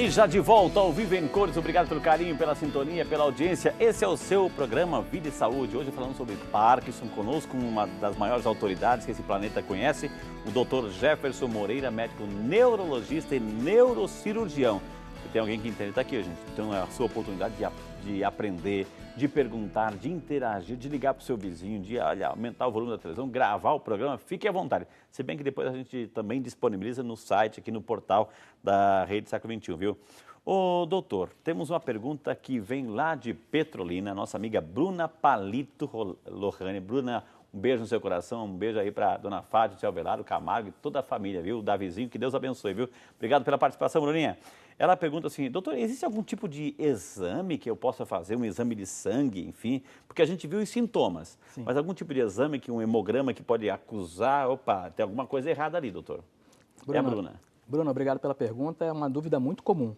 E já de volta ao Vivo em Cores, obrigado pelo carinho, pela sintonia, pela audiência. Esse é o seu programa Vida e Saúde. Hoje falando sobre Parkinson, conosco uma das maiores autoridades que esse planeta conhece, o Dr. Jefferson Moreira, médico neurologista e neurocirurgião. Se tem alguém que entende, está aqui, gente. Então é a sua oportunidade de aprender, de perguntar, de interagir, de ligar para o seu vizinho, de aumentar o volume da televisão, gravar o programa, fique à vontade. Se bem que depois a gente também disponibiliza no site, aqui no portal da Rede Século XXI, viu? Ô, doutor, temos uma pergunta que vem lá de Petrolina, nossa amiga Bruna Palito Lohane. Bruna, um beijo no seu coração, um beijo aí para dona Fátima, seu Abelardo, Camargo e toda a família, viu? O Davizinho, que Deus abençoe, viu? Obrigado pela participação, Bruninha. Ela pergunta assim, doutor, existe algum tipo de exame que eu possa fazer, um exame de sangue, enfim? Porque a gente viu os sintomas, sim, mas algum tipo de exame, um hemograma que pode acusar, opa, tem alguma coisa errada ali, doutor? É a Bruna. Bruna, obrigado pela pergunta, é uma dúvida muito comum.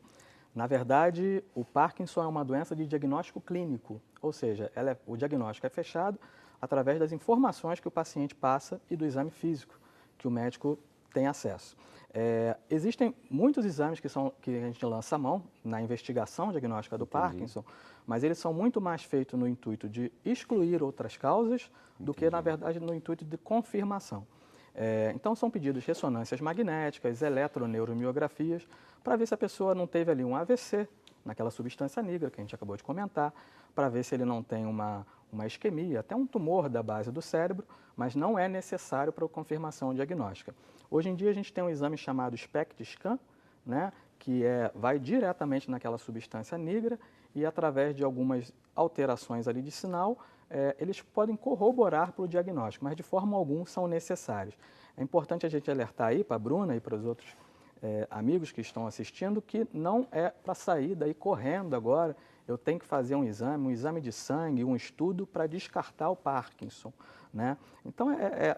Na verdade, o Parkinson é uma doença de diagnóstico clínico, ou seja, o diagnóstico é fechado através das informações que o paciente passa e do exame físico que o médico tem acesso. Existem muitos exames que a gente lança a mão na investigação diagnóstica do Parkinson, mas eles são muito mais feitos no intuito de excluir outras causas do que, na verdade, no intuito de confirmação. Então, são pedidos ressonâncias magnéticas, eletroneuromiografia, para ver se a pessoa não teve ali um AVC, naquela substância negra que a gente acabou de comentar, para ver se ele não tem uma isquemia, até um tumor da base do cérebro, mas não é necessário para a confirmação diagnóstica. Hoje em dia a gente tem um exame chamado SPECT/SCAN, né, que vai diretamente naquela substância negra e através de algumas alterações ali de sinal, eles podem corroborar para o diagnóstico, mas de forma alguma são necessários. É importante a gente alertar aí para a Bruna e para os outros amigos que estão assistindo que não é para sair daí correndo agora, eu tenho que fazer um exame de sangue, um estudo para descartar o Parkinson, né? Então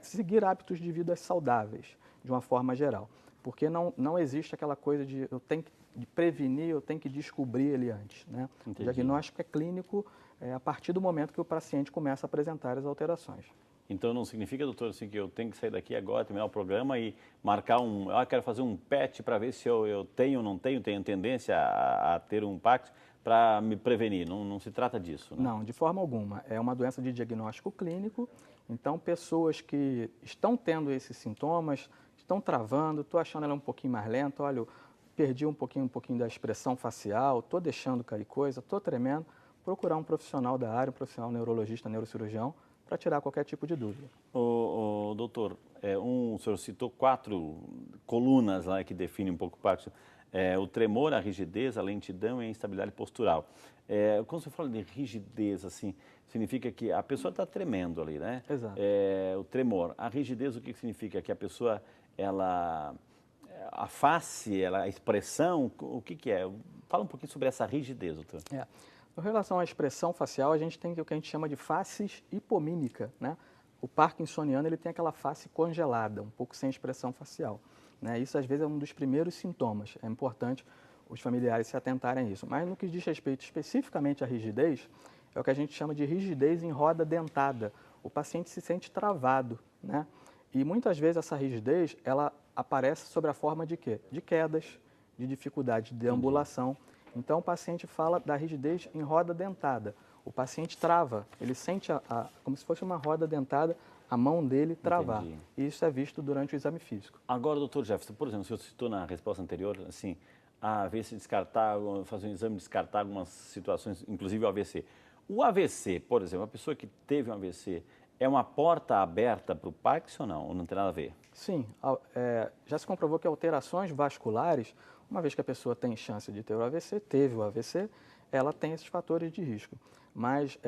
seguir hábitos de vida saudáveis, de uma forma geral, porque não existe aquela coisa de eu tenho que prevenir, eu tenho que descobrir ele antes, né? O diagnóstico é clínico a partir do momento que o paciente começa a apresentar as alterações. Então não significa, doutor, assim, que eu tenho que sair daqui agora, terminar o programa e marcar quero fazer um PET para ver se eu tenho ou não tenho tendência a ter um Parkinson para me prevenir. Não se trata disso, né? Não, de forma alguma. É uma doença de diagnóstico clínico, então pessoas que estão tendo esses sintomas, estão travando, estou achando ela um pouquinho mais lenta, olha, eu perdi um pouquinho da expressão facial, estou deixando cair coisa, estou tremendo, procurar um profissional da área, um profissional neurologista, neurocirurgião, para tirar qualquer tipo de dúvida. Doutor, o senhor citou 4 colunas lá que definem um pouco o Parkinson. O tremor, a rigidez, a lentidão e a instabilidade postural. Quando você fala de rigidez, assim, significa que a pessoa está tremendo ali, né? Exato. O tremor, a rigidez, o que significa? Que a pessoa, a face, a expressão, o que é? Fala um pouquinho sobre essa rigidez, doutor. Em relação à expressão facial, a gente tem o que a gente chama de face hipomímica, né? O parkinsoniano ele tem aquela face congelada, um pouco sem expressão facial, né? Isso às vezes é um dos primeiros sintomas. É importante os familiares se atentarem a isso. Mas no que diz respeito especificamente à rigidez, é o que a gente chama de rigidez em roda dentada. O paciente se sente travado, né? E muitas vezes essa rigidez ela aparece sob a forma de quê? De quedas, de dificuldade de deambulação. Então, o paciente fala da rigidez em roda dentada. O paciente trava, ele sente como se fosse uma roda dentada, a mão dele travar. Entendi. E isso é visto durante o exame físico. Agora, doutor Jefferson, por exemplo, o senhor citou na resposta anterior, assim, ver se descartar, fazer um exame e descartar algumas situações, inclusive o AVC. O AVC, por exemplo, a pessoa que teve um AVC, é uma porta aberta para o Parkinson ou não? Ou não tem nada a ver? Sim, já se comprovou que alterações vasculares, uma vez que a pessoa tem chance de ter o AVC, teve o AVC, ela tem esses fatores de risco. Mas,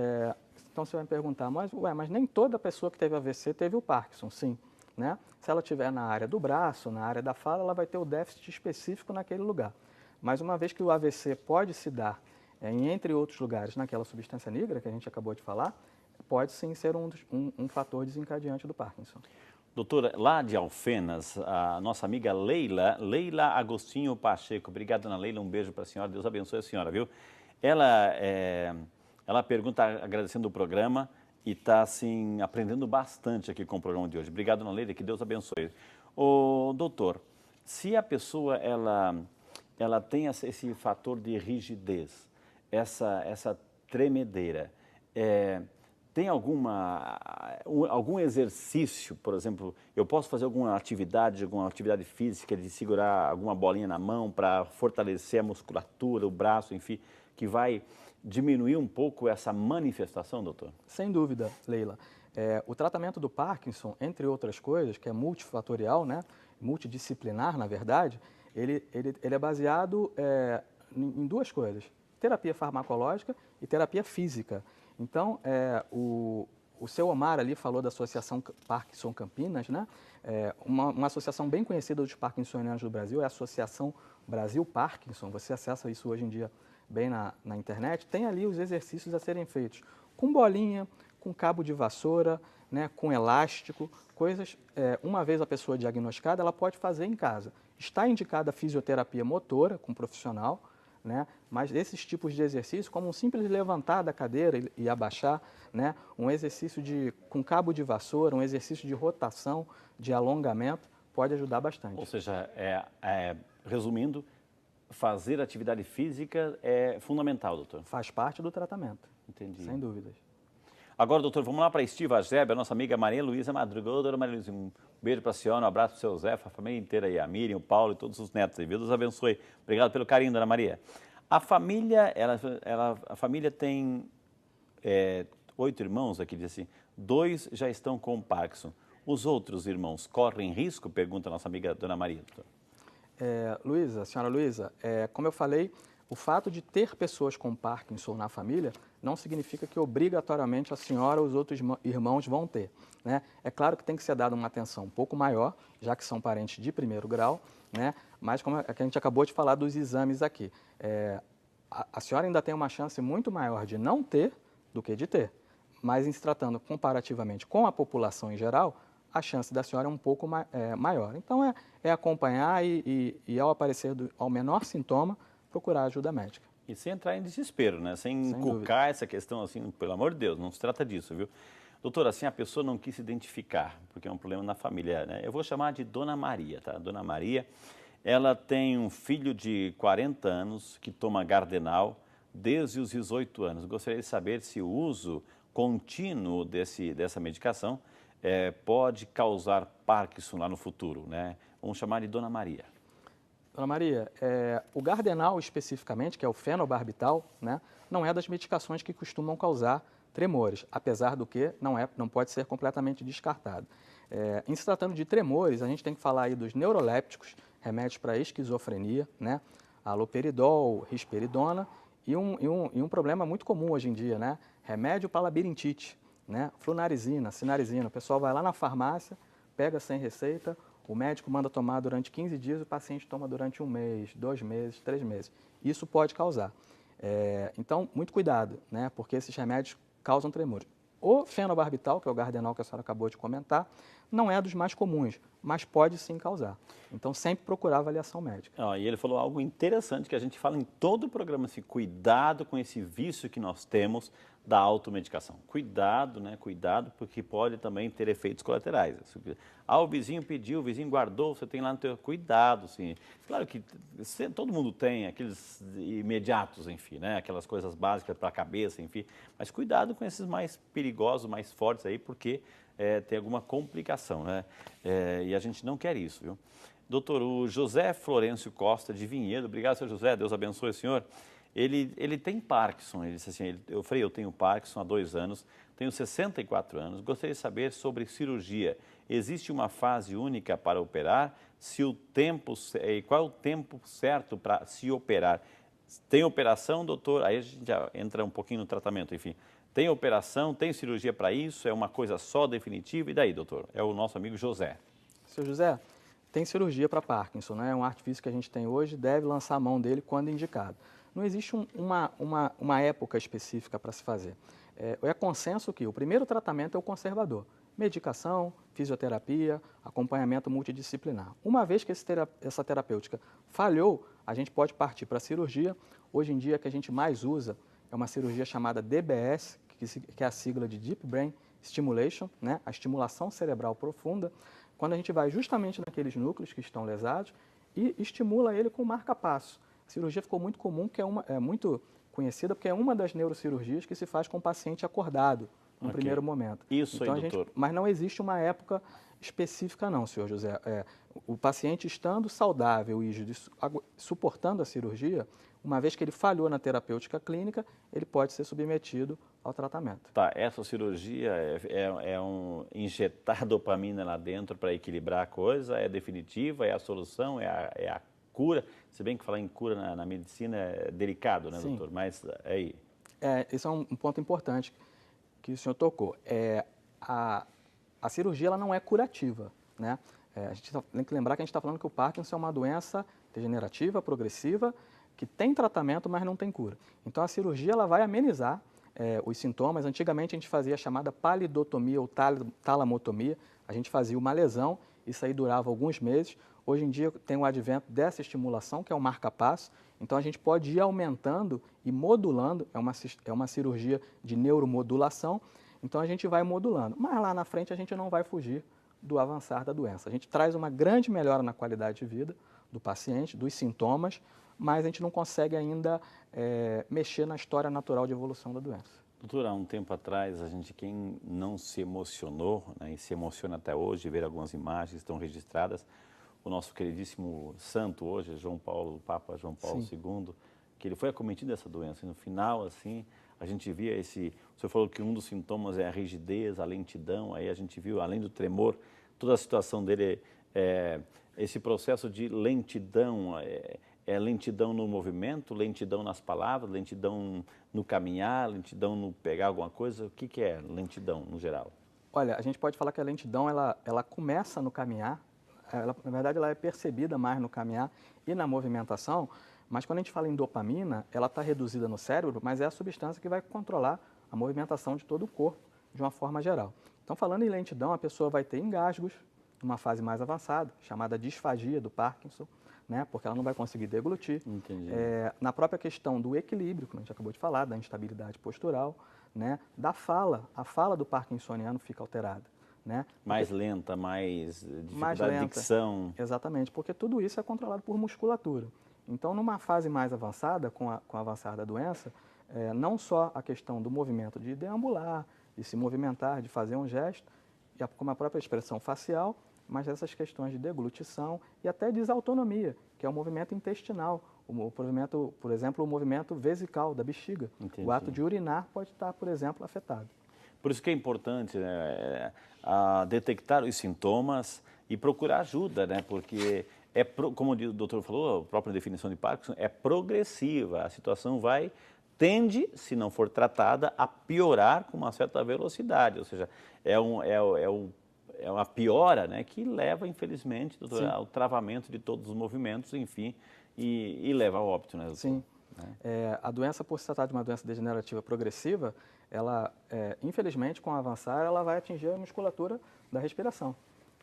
então você vai me perguntar, mas nem toda pessoa que teve AVC teve o Parkinson, sim. Né? Se ela estiver na área do braço, na área da fala, ela vai ter o déficit específico naquele lugar. Mas uma vez que o AVC pode se dar, entre outros lugares, naquela substância negra que a gente acabou de falar, pode sim ser um fator desencadeante do Parkinson. Doutora, lá de Alfenas, a nossa amiga Leila Agostinho Pacheco. Obrigado, dona Leila, um beijo para a senhora, Deus abençoe a senhora, viu? Ela pergunta, agradecendo o programa, e está, assim, aprendendo bastante aqui com o programa de hoje. Obrigado, dona Leila, que Deus abençoe. Doutor, se a pessoa, ela tem esse fator de rigidez, essa tremedeira. Tem algum exercício, por exemplo, eu posso fazer alguma atividade física de segurar alguma bolinha na mão para fortalecer a musculatura, o braço, enfim, que vai diminuir um pouco essa manifestação, doutor? Sem dúvida, Leila. O tratamento do Parkinson, entre outras coisas, que é multifatorial, né, multidisciplinar, na verdade, ele é baseado em duas coisas: terapia farmacológica e terapia física. Então, o seu Omar ali falou da Associação Parkinson Campinas, né? Uma associação bem conhecida dos parkinsonianos do Brasil é a Associação Brasil Parkinson. Você acessa isso hoje em dia bem na internet. Tem ali os exercícios a serem feitos com bolinha, com cabo de vassoura, né, com elástico, coisas, uma vez a pessoa diagnosticada, ela pode fazer em casa. Está indicada a fisioterapia motora com profissional, né, mas esses tipos de exercício, como um simples levantar da cadeira e abaixar, né, um exercício com cabo de vassoura, um exercício de rotação, de alongamento, pode ajudar bastante. Ou seja, resumindo, fazer atividade física é fundamental, doutor? Faz parte do tratamento. Entendi. Sem dúvidas. Agora, doutor, vamos lá para a Estiva Zeb, a nossa amiga Maria Luísa Madruga. Doutora Maria Luísa, um beijo para a senhora, um abraço para o seu Zé, para a família inteira aí, a Miriam, o Paulo e todos os netos aí. Deus abençoe. Obrigado pelo carinho, dona Maria. A família, a família tem 8 irmãos, aqui diz assim, 2 já estão com Parkinson. Os outros irmãos correm risco? Pergunta a nossa amiga dona Maria. Senhora Luísa, como eu falei, o fato de ter pessoas com Parkinson na família não significa que obrigatoriamente a senhora ou os outros irmãos vão ter, né? É claro que tem que ser dada uma atenção um pouco maior, já que são parentes de primeiro grau, né? Mas como a gente acabou de falar dos exames aqui, a senhora ainda tem uma chance muito maior de não ter do que de ter. Mas em se tratando comparativamente com a população em geral, a chance da senhora é um pouco maior. Então é acompanhar e ao aparecer ao menor sintoma, procurar ajuda médica. E sem entrar em desespero, né? Sem encucar essa questão assim, pelo amor de Deus, não se trata disso, viu? Doutora, assim, a pessoa não quis se identificar, porque é um problema na família, né? Eu vou chamar de Dona Maria, tá? Dona Maria, ela tem um filho de 40 anos que toma Gardenal desde os 18 anos. Gostaria de saber se o uso contínuo dessa medicação pode causar Parkinson lá no futuro, né? Vamos chamar de Dona Maria. Dona Maria, o Gardenal especificamente, que é o fenobarbital, né, não é das medicações que costumam causar tremores, apesar do que não pode ser completamente descartado. Em se tratando de tremores, a gente tem que falar aí dos neurolépticos, remédios para esquizofrenia, né, aloperidol, risperidona, e um problema muito comum hoje em dia, né, remédio para labirintite, né, flunarizina, sinarizina. O pessoal vai lá na farmácia, pega sem receita, o médico manda tomar durante 15 dias, o paciente toma durante 1 mês, 2 meses, 3 meses. Isso pode causar. Então, muito cuidado, né? Porque esses remédios causam tremores. O fenobarbital, que é o Gardenal que a senhora acabou de comentar, não é dos mais comuns, mas pode sim causar. Então, sempre procurar avaliação médica. E ele falou algo interessante que a gente fala em todo o programa, assim, cuidado com esse vício que nós temos da automedicação. Cuidado, né? Cuidado, porque pode também ter efeitos colaterais. O vizinho pediu, o vizinho guardou, você tem lá no teu... Cuidado, assim. Claro que todo mundo tem aqueles imediatos, enfim, né? Aquelas coisas básicas para a cabeça, enfim. Mas cuidado com esses mais perigosos, mais fortes aí, porque tem alguma complicação, né? E a gente não quer isso, viu? Doutor, o José Florencio Costa de Vinhedo, obrigado, senhor José, Deus abençoe o senhor. Ele tem Parkinson, ele disse assim, eu falei, eu tenho Parkinson há 2 anos, tenho 64 anos, gostaria de saber sobre cirurgia. Existe uma fase única para operar? Qual é o tempo certo para se operar? Tem operação, doutor? Aí a gente já entra um pouquinho no tratamento, enfim. Tem operação, tem cirurgia para isso? É uma coisa só definitiva? E daí, doutor? É o nosso amigo José. Seu José, tem cirurgia para Parkinson, né? É um artifício que a gente tem hoje, deve lançar a mão dele quando indicado. Não existe uma época específica para se fazer. É consenso que o primeiro tratamento é o conservador. Medicação, fisioterapia, acompanhamento multidisciplinar. Uma vez que essa terapêutica falhou, a gente pode partir para a cirurgia. Hoje em dia, a que a gente mais usa é uma cirurgia chamada DBS, que é a sigla de Deep Brain Stimulation, né? A estimulação cerebral profunda, quando a gente vai justamente naqueles núcleos que estão lesados e estimula ele com marca-passo. A cirurgia ficou muito comum, que é muito conhecida, porque é uma das neurocirurgias que se faz com o paciente acordado, no primeiro momento. Isso então, aí, doutor. Mas não existe uma época específica não, senhor José. O paciente estando saudável e suportando a cirurgia, uma vez que ele falhou na terapêutica clínica, ele pode ser submetido ao tratamento. Tá, essa cirurgia é injetar dopamina lá dentro para equilibrar a coisa, é definitiva, é a solução, é a cura. Se bem que falar em cura na medicina é delicado, né, Sim. doutor? Mas aí... Esse é um ponto importante que o senhor tocou. A cirurgia ela não é curativa, né? A gente tem que lembrar que a gente está falando que o Parkinson é uma doença degenerativa, progressiva, que tem tratamento, mas não tem cura. Então, a cirurgia ela vai amenizar os sintomas. Antigamente, a gente fazia a chamada palidotomia ou talamotomia. A gente fazia uma lesão, isso aí durava alguns meses. Hoje em dia, tem o advento dessa estimulação, que é o marca-passo. Então, a gente pode ir aumentando e modulando. É uma cirurgia de neuromodulação. Então, a gente vai modulando. Mas lá na frente, a gente não vai fugir do avançar da doença. A gente traz uma grande melhora na qualidade de vida do paciente, dos sintomas, mas a gente não consegue ainda mexer na história natural de evolução da doença. Doutor, há um tempo atrás, quem não se emocionou, né, e se emociona até hoje, ver algumas imagens que estão registradas, o nosso queridíssimo santo hoje, o Papa João Paulo Sim. II, que ele foi acometido dessa doença. E no final, assim, a gente via o senhor falou que um dos sintomas é a rigidez, a lentidão, aí a gente viu, além do tremor, toda a situação dele, esse processo de lentidão, lentidão no movimento, lentidão nas palavras, lentidão no caminhar, lentidão no pegar alguma coisa. O que é lentidão, no geral? Olha, a gente pode falar que a lentidão, ela começa no caminhar, na verdade, ela é percebida mais no caminhar e na movimentação, mas quando a gente fala em dopamina, ela está reduzida no cérebro, mas é a substância que vai controlar a movimentação de todo o corpo, de uma forma geral. Então, falando em lentidão, a pessoa vai ter engasgos, numa fase mais avançada, chamada disfagia do Parkinson, né, porque ela não vai conseguir deglutir. Entendi. Na própria questão do equilíbrio, como a gente acabou de falar, da instabilidade postural, né, da fala, a fala do parkinsoniano fica alterada. Né? Mais lenta, mais dificuldade lenta, de dicção. Exatamente, porque tudo isso é controlado por musculatura. Então, numa fase mais avançada, com o avançar da doença, não só a questão do movimento de deambular, de se movimentar, de fazer um gesto, como a própria expressão facial, mas essas questões de deglutição e até desautonomia, que é o movimento intestinal, por exemplo, o movimento vesical da bexiga. Entendi. O ato de urinar pode estar, por exemplo, afetado. Por isso que é importante, né, detectar os sintomas e procurar ajuda, né, porque, como o doutor falou, a própria definição de Parkinson, é progressiva, a situação tende, se não for tratada, a piorar com uma certa velocidade, ou seja, é uma piora, né, que leva, infelizmente, doutor, ao travamento de todos os movimentos, enfim, e leva ao óbito, né, doutor? Sim. A doença, por se tratar de uma doença degenerativa progressiva, ela, infelizmente, com o avançar, ela vai atingir a musculatura da respiração,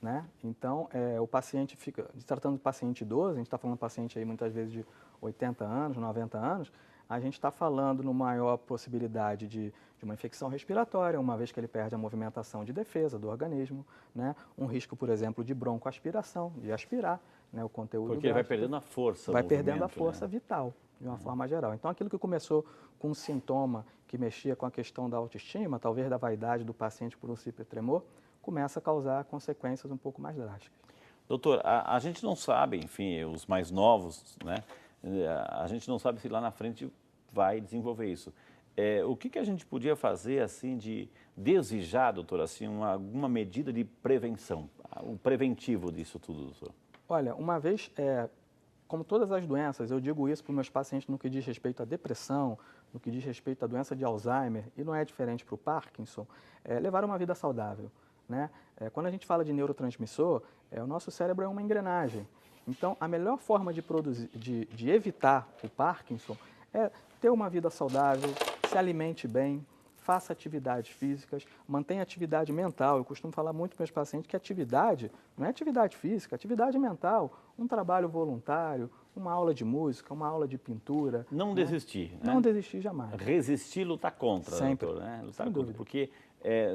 né? Então, o paciente tratando de paciente idoso, a gente está falando de paciente aí muitas vezes de 80 anos, 90 anos, a gente está falando no maior possibilidade de uma infecção respiratória, uma vez que ele perde a movimentação de defesa do organismo, né? Um risco, por exemplo, de broncoaspiração, de aspirar, né, o conteúdo porque ele vai perdendo a força. Vai perdendo a força, né, vital, de uma forma geral. Então, aquilo que começou com um sintoma que mexia com a questão da autoestima, talvez da vaidade do paciente por um simples tremor, começa a causar consequências um pouco mais drásticas. Doutor, a gente não sabe, enfim, os mais novos, né? A gente não sabe se lá na frente vai desenvolver isso. O que a gente podia fazer, assim, de desejar, doutor, assim, alguma medida de prevenção, o preventivo disso tudo, doutor? Olha, uma vez, como todas as doenças, eu digo isso para os meus pacientes no que diz respeito à depressão, no que diz respeito à doença de Alzheimer, e não é diferente para o Parkinson, levar uma vida saudável, né? Quando a gente fala de neurotransmissor, o nosso cérebro é uma engrenagem. Então, a melhor forma de evitar o Parkinson é ter uma vida saudável, se alimente bem, faça atividades físicas, mantenha atividade mental. Eu costumo falar muito para meus pacientes que atividade não é atividade física, atividade mental, um trabalho voluntário, uma aula de música, uma aula de pintura. Não desistir, né? Não desistir jamais. Resistir, lutar contra, sempre, doutor, né? Lutar sem contra, dúvida. porque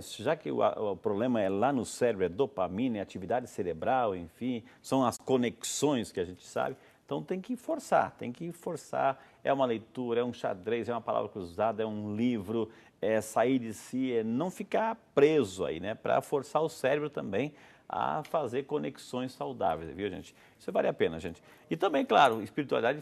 já que o problema é lá no cérebro, é dopamina, é atividade cerebral, enfim, são as conexões que a gente sabe, Então tem que forçar, é uma leitura, é um xadrez, é uma palavra cruzada, é um livro, é sair de si, é não ficar preso aí, né? Para forçar o cérebro também a fazer conexões saudáveis, viu, gente? Isso vale a pena, gente. E também, claro, espiritualidade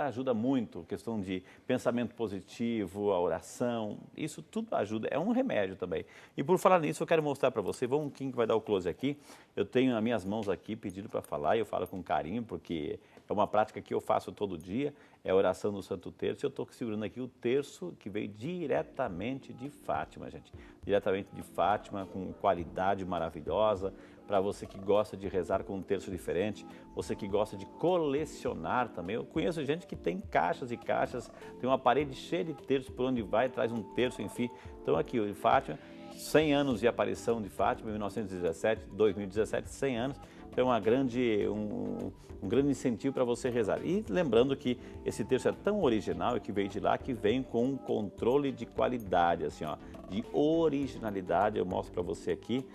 ajuda muito, questão de pensamento positivo, a oração, isso tudo ajuda, é um remédio também. E por falar nisso, eu quero mostrar para você, quem vai dar o close aqui, eu tenho nas minhas mãos aqui pedido para falar, e eu falo com carinho, porque é uma prática que eu faço todo dia, é a oração do Santo Terço, e eu estou segurando aqui o terço que veio diretamente de Fátima, gente. Diretamente de Fátima, com qualidade maravilhosa, para você que gosta de rezar com um terço diferente, você que gosta de colecionar também. Eu conheço gente que tem caixas e caixas, tem uma parede cheia de terços, por onde vai, traz um terço, enfim. Então aqui, o de Fátima, 100 anos de aparição de Fátima, 1917, 2017, 100 anos. Então é um grande incentivo para você rezar. E lembrando que esse terço é tão original, que veio de lá, que vem com um controle de qualidade, assim, ó, de originalidade. Eu mostro para você aqui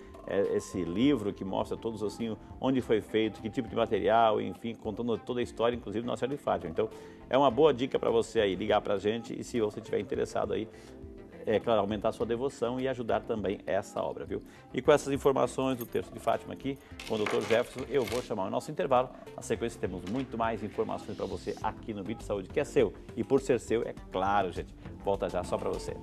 esse livro que mostra todos assim, onde foi feito, que tipo de material, enfim, contando toda a história, inclusive Nossa Senhora de Fátima. Então é uma boa dica para você aí ligar para a gente, e se você estiver interessado aí, é claro, aumentar a sua devoção e ajudar também essa obra, viu? E com essas informações do Terço de Fátima aqui, com o Dr. Jefferson, eu vou chamar o nosso intervalo. Na sequência temos muito mais informações para você aqui no Vídeo Saúde, que é seu. E por ser seu, é claro, gente, volta já só para você.